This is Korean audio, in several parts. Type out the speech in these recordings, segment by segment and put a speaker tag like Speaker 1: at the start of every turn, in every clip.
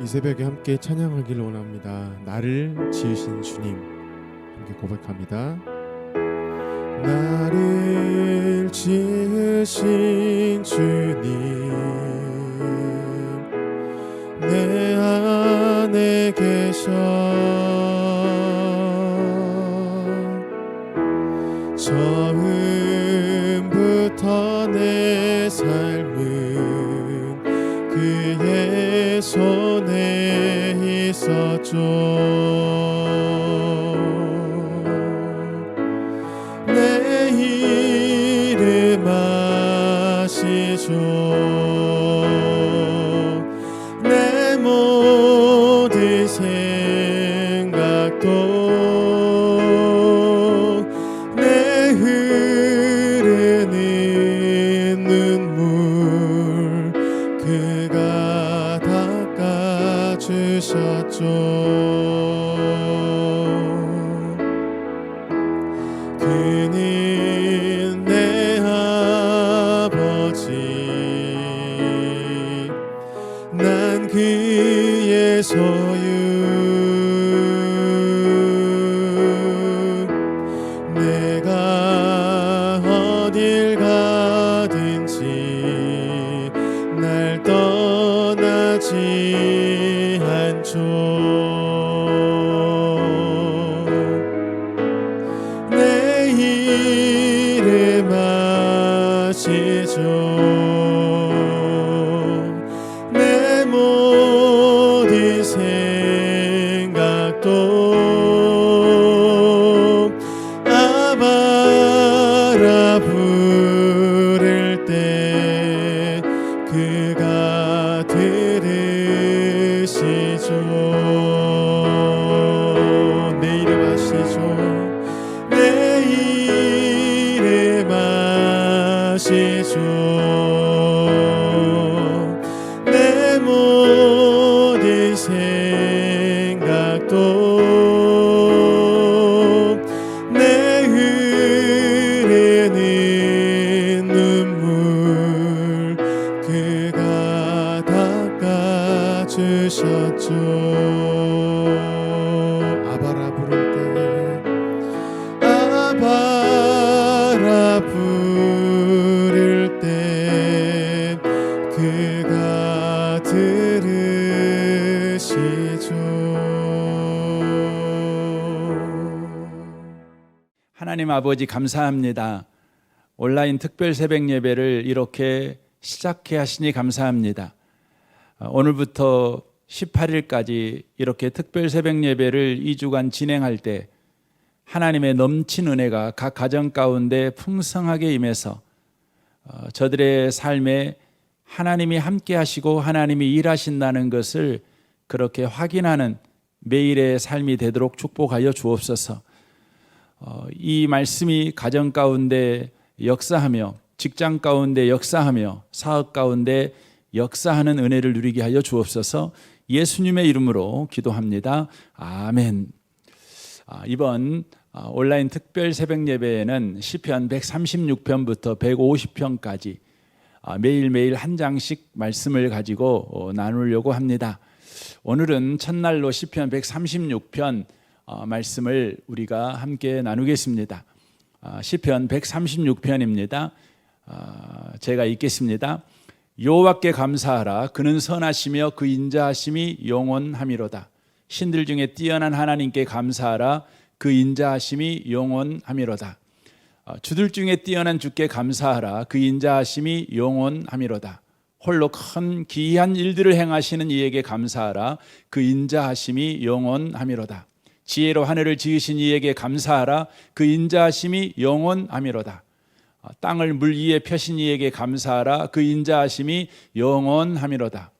Speaker 1: 이 새벽에 함께 찬양하기를 원합니다. 나를 지으신 주님, 함께 고백합니다. 나를 지으신 주님, 내 안에 계셔 처음부터 내 삶은 그의 손에 있었죠. 내 이름 아시죠. 내 모든 생각도 내 흐르는 눈물 그가 닦아주셨죠. 그는 내 아버지, 난 그의 소유. 내가 어딜 가든지 날 떠나지 않죠. 내 이름 아시죠. 내 모든 생각도 아바라 부를 때 그가 들으시죠. 내 이름 아시죠. 내 이름 아시죠. 내 모든 생각도 내 흐르는 눈물 그가 닦아주셨죠. 아바라 부를 때, 아바라 부를 때 그가 들으시죠.
Speaker 2: 하나님 아버지 감사합니다. 온라인 특별 새벽 예배를 이렇게 시작해 하시니 감사합니다. 오늘부터 18일까지 이렇게 특별 새벽 예배를 2주간 진행할 때 하나님의 넘친 은혜가 각 가정 가운데 풍성하게 임해서 저들의 삶에 하나님이 함께 하시고 하나님이 일하신다는 것을 그렇게 확인하는 매일의 삶이 되도록 축복하여 주옵소서. 이 말씀이 가정 가운데 역사하며 직장 가운데 역사하며 사업 가운데 역사하는 은혜를 누리게 하여 주옵소서. 예수님의 이름으로 기도합니다. 아멘. 이번 온라인 특별 새벽 예배에는 시편 136편부터 150편까지 매일매일 한 장씩 말씀을 가지고 나누려고 합니다. 오늘은 첫날로 시편 136편 말씀을 우리가 함께 나누겠습니다. 시편 136편입니다. 제가 읽겠습니다. 여호와께 감사하라. 그는 선하시며 그 인자하심이 영원함이로다. 신들 중에 뛰어난 하나님께 감사하라. 그 인자하심이 영원함이로다. 주들 중에 뛰어난 주께 감사하라. 그 인자하심이 영원함이로다. 홀로 큰 기이한 일들을 행하시는 이에게 감사하라. 그 인자하심이 영원함이로다. 지혜로 하늘을 지으신 이에게 감사하라. 그 인자하심이 영원함이로다. 땅을 물 위에 펴신 이에게 감사하라. 그 인자하심이 영원함이로다.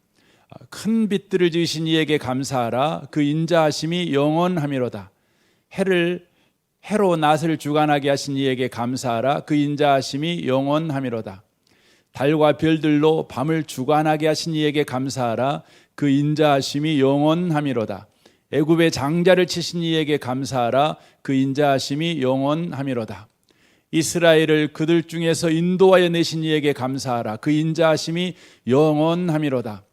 Speaker 2: 큰 빛들을 지으신 이에게 감사하라. 그 인자하심이 영원함이로다. 해로 낮을 주관하게 하신 이에게 감사하라. 그 인자하심이 영원함이로다. 달과 별들로 밤을 주관하게 하신 이에게 감사하라. 그 인자하심이 영원함이로다. 애굽의 장자를 치신 이에게 감사하라. 그 인자하심이 영원함이로다. 이스라엘을 그들 중에서 인도하여 내신 이에게 감사하라. 그 인자하심이 영원함이로다.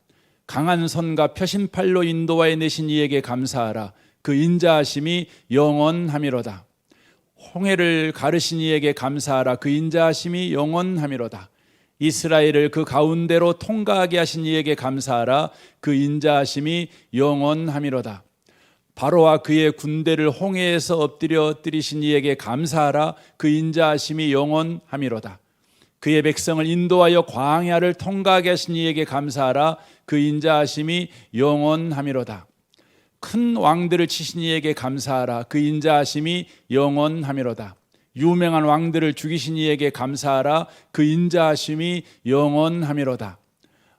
Speaker 2: 강한 손과 표신팔로 인도하여 내신 이에게 감사하라. 그 인자하심이 영원하미로다. 홍해를 가르신 이에게 감사하라. 그 인자하심이 영원하미로다. 이스라엘을 그 가운데로 통과하게 하신 이에게 감사하라. 그 인자하심이 영원하미로다. 바로와 그의 군대를 홍해에서 엎드려뜨리신 이에게 감사하라. 그 인자하심이 영원하미로다. 그의 백성을 인도하여 광야를 통과하게 하신 이에게 감사하라. 그 인자하심이 영원하미로다. 큰 왕들을 치신 이에게 감사하라. 그 인자하심이 영원하미로다. 유명한 왕들을 죽이신 이에게 감사하라. 그 인자하심이 영원하미로다.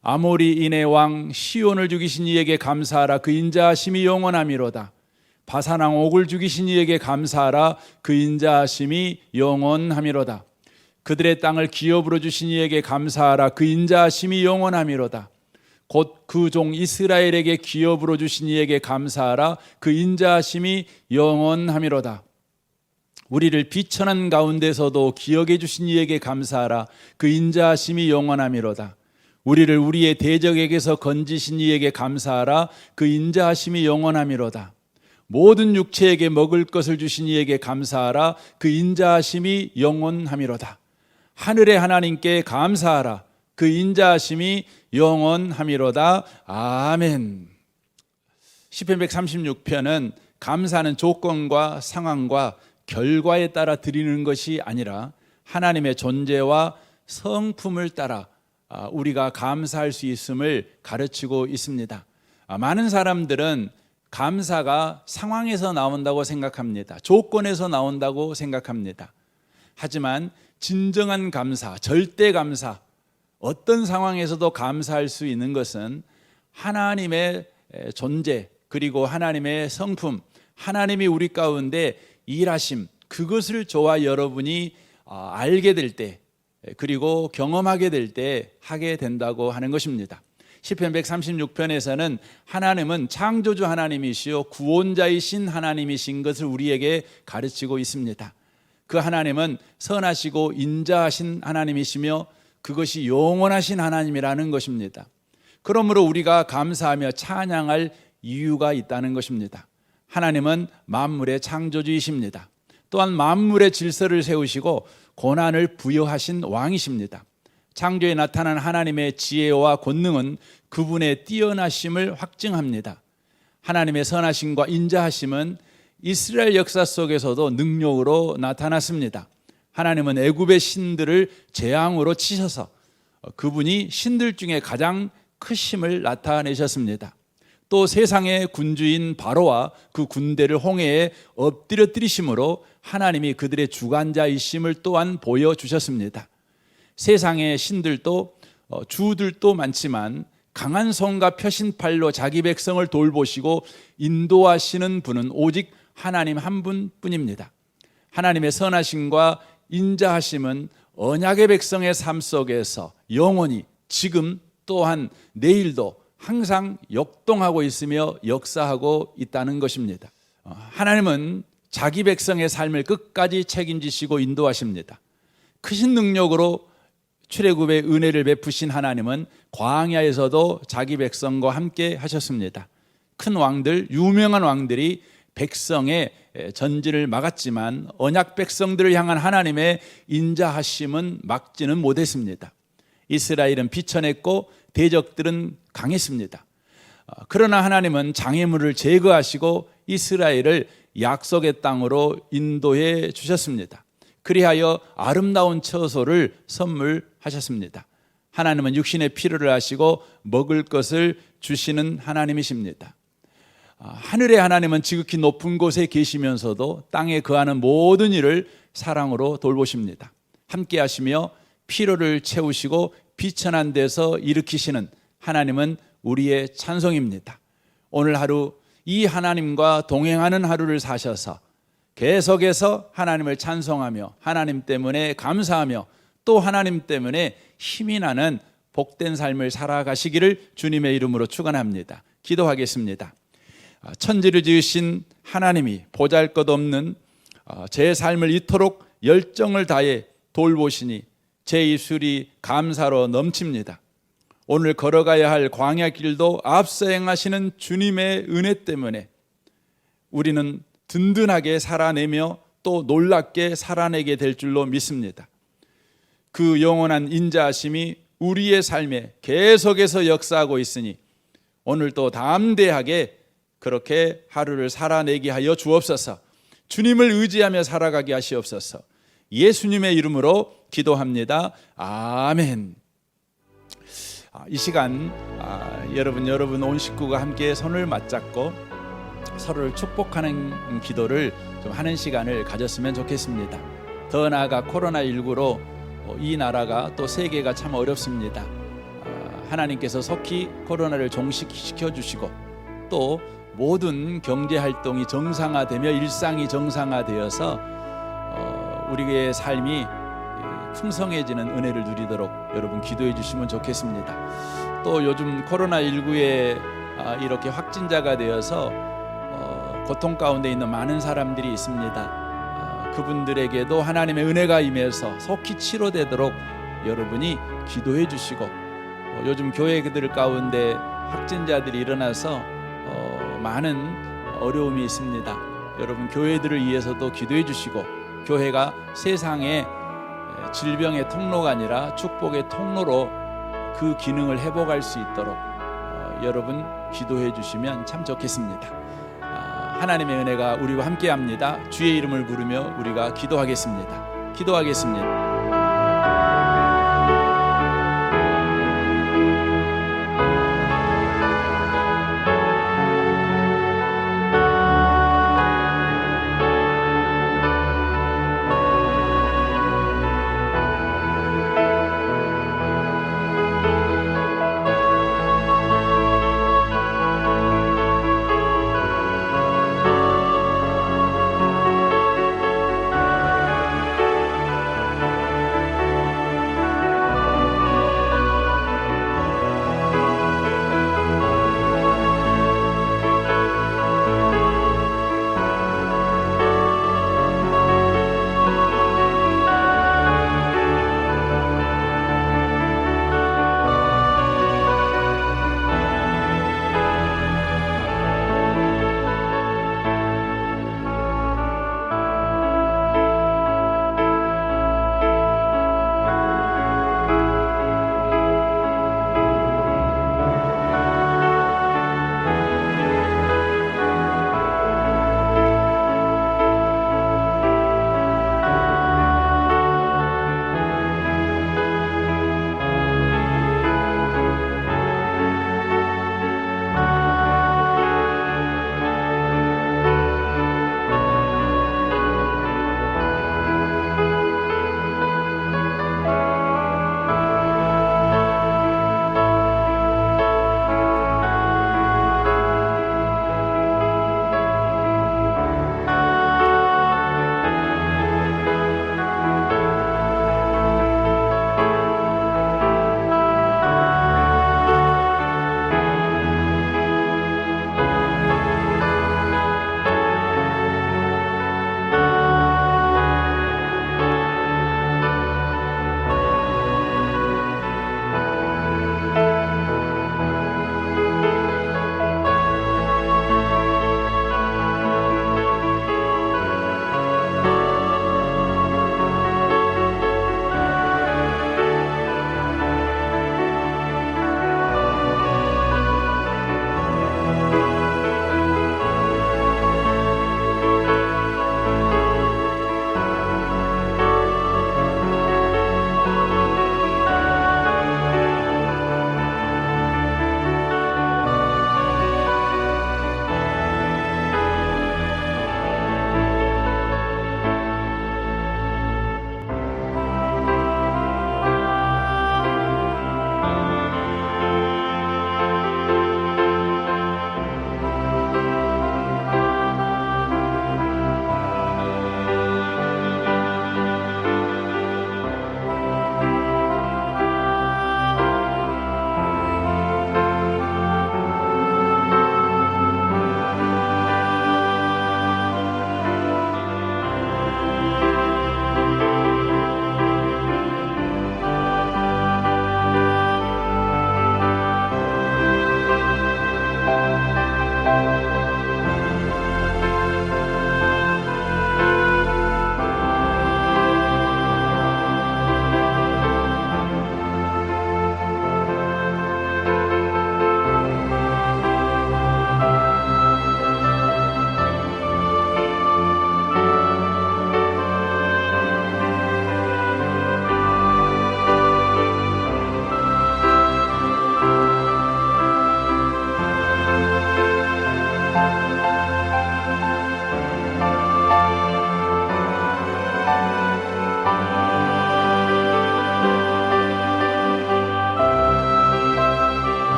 Speaker 2: 아모리인의 왕 시온을 죽이신 이에게 감사하라. 그 인자하심이 영원하미로다. 바산 왕 옥을 죽이신 이에게 감사하라. 그 인자하심이 영원하미로다. 그들의 땅을 기업으로 주신 이에게 감사하라. 그 인자하심이 영원하미로다. 곧 그 종 이스라엘에게 기업으로 주신 이에게 감사하라. 그 인자하심이 영원하미로다. 우리를 비천한 가운데서도 기억해 주신 이에게 감사하라. 그 인자하심이 영원하미로다. 우리를 우리의 대적에게서 건지신 이에게 감사하라. 그 인자하심이 영원하미로다. 모든 육체에게 먹을 것을 주신 이에게 감사하라. 그 인자하심이 영원하미로다. 하늘의 하나님께 감사하라. 그 인자하심이 영원하미로다. 아멘. 시편 136편은 감사는 조건과 상황과 결과에 따라 드리는 것이 아니라 하나님의 존재와 성품을 따라 우리가 감사할 수 있음을 가르치고 있습니다. 많은 사람들은 감사가 상황에서 나온다고 생각합니다. 조건에서 나온다고 생각합니다. 하지만 진정한 감사, 절대 감사, 어떤 상황에서도 감사할 수 있는 것은 하나님의 존재, 그리고 하나님의 성품, 하나님이 우리 가운데 일하심, 그것을 저와 여러분이 알게 될 때, 그리고 경험하게 될 때 하게 된다고 하는 것입니다. 시편 136편에서는 하나님은 창조주 하나님이시요 구원자이신 하나님이신 것을 우리에게 가르치고 있습니다. 그 하나님은 선하시고 인자하신 하나님이시며 그것이 영원하신 하나님이라는 것입니다. 그러므로 우리가 감사하며 찬양할 이유가 있다는 것입니다. 하나님은 만물의 창조주이십니다. 또한 만물의 질서를 세우시고 고난을 부여하신 왕이십니다. 창조에 나타난 하나님의 지혜와 권능은 그분의 뛰어나심을 확증합니다. 하나님의 선하심과 인자하심은 이스라엘 역사 속에서도 능력으로 나타났습니다. 하나님은 애굽의 신들을 재앙으로 치셔서 그분이 신들 중에 가장 크심을 나타내셨습니다. 또 세상의 군주인 바로와 그 군대를 홍해에 엎드려뜨리심으로 하나님이 그들의 주관자이심을 또한 보여주셨습니다. 세상의 신들도 주들도 많지만 강한 손과 표신팔로 자기 백성을 돌보시고 인도하시는 분은 오직 하나님 한 분뿐입니다. 하나님의 선하심과 인자하심은 언약의 백성의 삶 속에서 영원히 지금 또한 내일도 항상 역동하고 있으며 역사하고 있다는 것입니다. 하나님은 자기 백성의 삶을 끝까지 책임지시고 인도하십니다. 크신 능력으로 출애굽의 은혜를 베푸신 하나님은 광야에서도 자기 백성과 함께 하셨습니다. 큰 왕들, 유명한 왕들이 백성의 전진을 막았지만 언약 백성들을 향한 하나님의 인자하심은 막지는 못했습니다. 이스라엘은 비천했고 대적들은 강했습니다. 그러나 하나님은 장애물을 제거하시고 이스라엘을 약속의 땅으로 인도해 주셨습니다. 그리하여 아름다운 처소를 선물하셨습니다. 하나님은 육신의 필요를 하시고 먹을 것을 주시는 하나님이십니다. 하늘의 하나님은 지극히 높은 곳에 계시면서도 땅에 거하는 모든 일을 사랑으로 돌보십니다. 함께 하시며 필요를 채우시고 비천한 데서 일으키시는 하나님은 우리의 찬송입니다. 오늘 하루 이 하나님과 동행하는 하루를 사셔서 계속해서 하나님을 찬송하며 하나님 때문에 감사하며 또 하나님 때문에 힘이 나는 복된 삶을 살아가시기를 주님의 이름으로 축원합니다. 기도하겠습니다. 천지를 지으신 하나님이 보잘것없는 제 삶을 이토록 열정을 다해 돌보시니 제 입술이 감사로 넘칩니다. 오늘 걸어가야 할 광야 길도 앞서 행하시는 주님의 은혜 때문에 우리는 든든하게 살아내며 또 놀랍게 살아내게 될 줄로 믿습니다. 그 영원한 인자하심이 우리의 삶에 계속해서 역사하고 있으니 오늘도 담대하게 그렇게 하루를 살아내게 하여 주옵소서. 주님을 의지하며 살아가게 하시옵소서. 예수님의 이름으로 기도합니다. 아멘. 이 시간 여러분 온 식구가 함께 손을 맞잡고 서로를 축복하는 기도를 좀 하는 시간을 가졌으면 좋겠습니다. 더 나아가 코로나19로 이 나라가 또 세계가 참 어렵습니다. 하나님께서 속히 코로나를 종식시켜 주시고 또 모든 경제 활동이 정상화되며 일상이 정상화되어서 우리의 삶이 풍성해지는 은혜를 누리도록 여러분 기도해 주시면 좋겠습니다. 또 요즘 코로나19에 이렇게 확진자가 되어서 고통 가운데 있는 많은 사람들이 있습니다. 그분들에게도 하나님의 은혜가 임해서 속히 치료되도록 여러분이 기도해 주시고 요즘 교회들 가운데 확진자들이 일어나서 많은 어려움이 있습니다. 여러분 교회들을 위해서도 기도해 주시고 교회가 세상의 질병의 통로가 아니라 축복의 통로로 그 기능을 회복할 수 있도록 여러분 기도해 주시면 참 좋겠습니다. 하나님의 은혜가 우리와 함께합니다. 주의 이름을 부르며 우리가 기도하겠습니다.